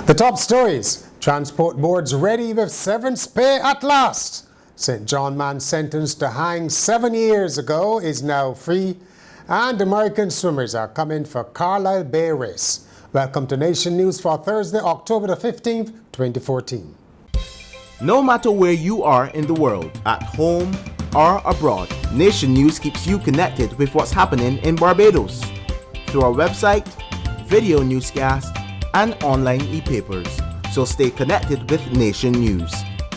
The top stories. Transport boards ready with severance pay at last. St. John man sentenced to hang 7 years ago is now free. And American swimmers are coming for Carlisle Bay race. Welcome to Nation News for Thursday, October the 15th, 2014. No matter where you are in the world, at home or abroad, Nation News keeps you connected with what's happening in Barbados through our website, video newscast, and online e-papers. So stay connected with Nation News.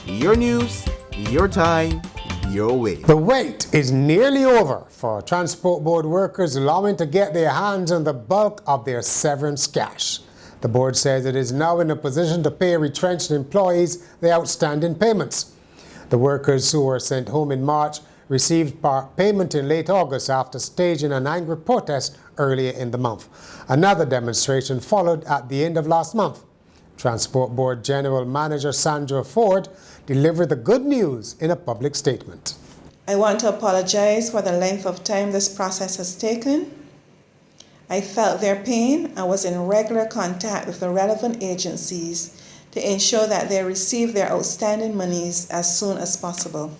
News, your time, your way. The wait is nearly over for Transport Board workers allowing to get their hands on the bulk of their severance cash. The board says it is now in a position to pay retrenched employees the outstanding payments. The workers who were sent home in March received part payment in late August after staging an angry protest earlier in the month. Another demonstration followed at the end of last month. Transport Board General Manager Sandra Ford delivered the good news in a public statement. I want to apologize for the length of time this process has taken. I felt their pain and was in regular contact with the relevant agencies to ensure that they receive their outstanding monies as soon as possible.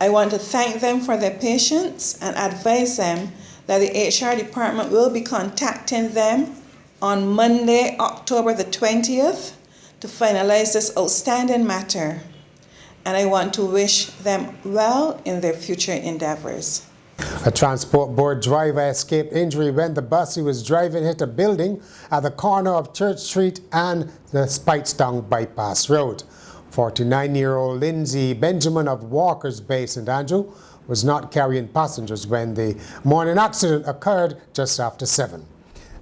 I want to thank them for their patience and advise them that the HR department will be contacting them on Monday, October the 20th to finalize this outstanding matter. And I want to wish them well in their future endeavors. A Transport Board driver escaped injury when the bus he was driving hit a building at the corner of Church Street and the Spikestown Bypass Road. 49-year-old Lindsay Benjamin of Walker's Bay, St. Andrew, was not carrying passengers when the morning accident occurred just after 7.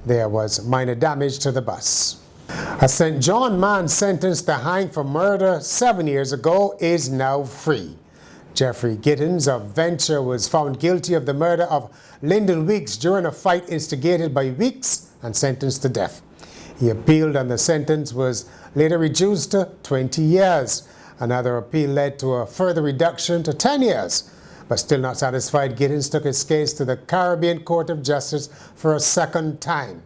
There was minor damage to the bus. A St. John man sentenced to hang for murder 7 years ago is now free. Jeffrey Giddens of Venture was found guilty of the murder of Lyndon Weeks during a fight instigated by Weeks and sentenced to death. He appealed and the sentence was later reduced to 20 years. Another appeal led to a further reduction to 10 years. But still not satisfied, Giddens took his case to the Caribbean Court of Justice for a second time.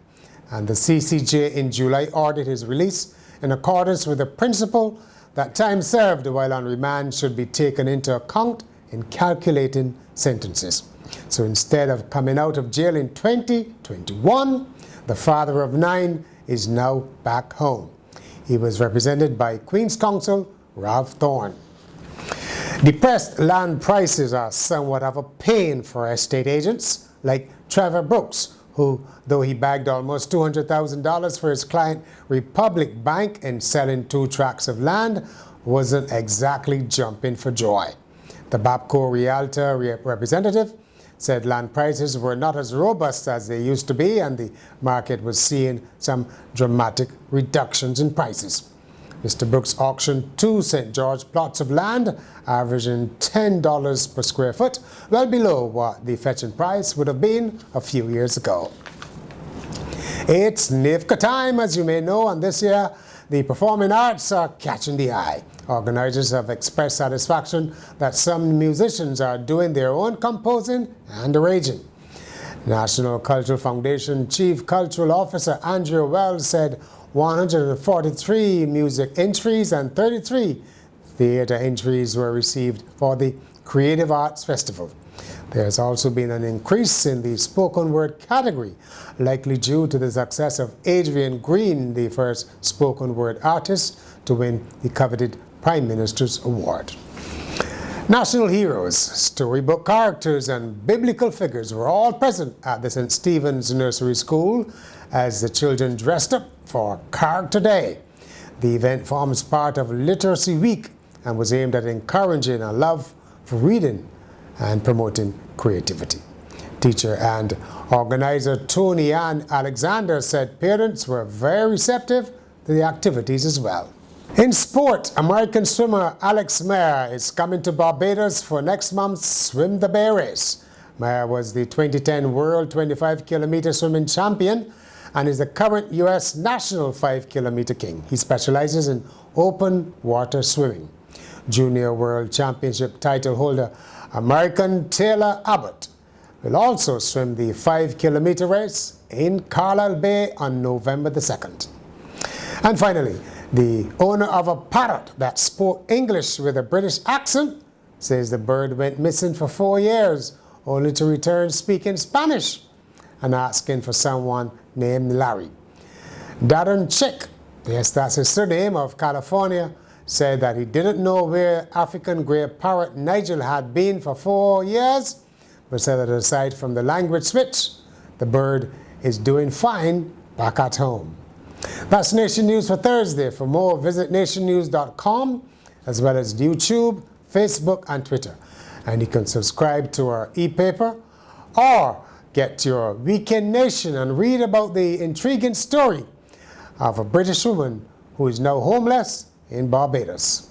And the CCJ in July ordered his release in accordance with the principle that time served while on remand should be taken into account in calculating sentences. So instead of coming out of jail in 2021, the father of 9 is now back home. He was represented by Queen's Counsel Ralph Thorne. Depressed land prices are somewhat of a pain for estate agents like Trevor Brooks, who, though he bagged almost $200,000 for his client Republic Bank in selling 2 tracts of land, wasn't exactly jumping for joy. The Babco Realtor representative said land prices were not as robust as they used to be and the market was seeing some dramatic reductions in prices. Mr. Brooks auctioned 2 St. George plots of land, averaging $10 per square foot, well below what the fetching price would have been a few years ago. It's NIFCA time, as you may know, and this year the performing arts are catching the eye. Organizers have expressed satisfaction that some musicians are doing their own composing and arranging. National Cultural Foundation Chief Cultural Officer Andrea Wells said 143 music entries and 33 theater entries were received for the Creative Arts Festival. There has also been an increase in the spoken word category, likely due to the success of Adrian Green, the first spoken word artist to win the coveted Prime Minister's Award. National heroes, storybook characters and biblical figures were all present at the St. Stephen's Nursery School as the children dressed up for Character Day. The event forms part of Literacy Week and was aimed at encouraging a love for reading and promoting creativity. Teacher and organizer Tony Ann Alexander said parents were very receptive to the activities as well. In sport, American swimmer Alex Mayer is coming to Barbados for next month's Swim the Bay race. Mayer was the 2010 World 25-kilometer swimming champion and is the current U.S. national 5-kilometer king. He specializes in open water swimming. Junior World Championship title holder American Taylor Abbott will also swim the 5-kilometer race in Carlisle Bay on November the 2nd. And finally, the owner of a parrot that spoke English with a British accent says the bird went missing for 4 years, only to return speaking Spanish and asking for someone named Larry. Darren Chick, yes, that's his surname, of California, said that he didn't know where African grey parrot Nigel had been for 4 years, but said that aside from the language switch, the bird is doing fine back at home. That's Nation News for Thursday. For more, visit nationnews.com, as well as YouTube, Facebook, and Twitter. And you can subscribe to our e-paper or get your Weekend Nation and read about the intriguing story of a British woman who is now homeless in Barbados.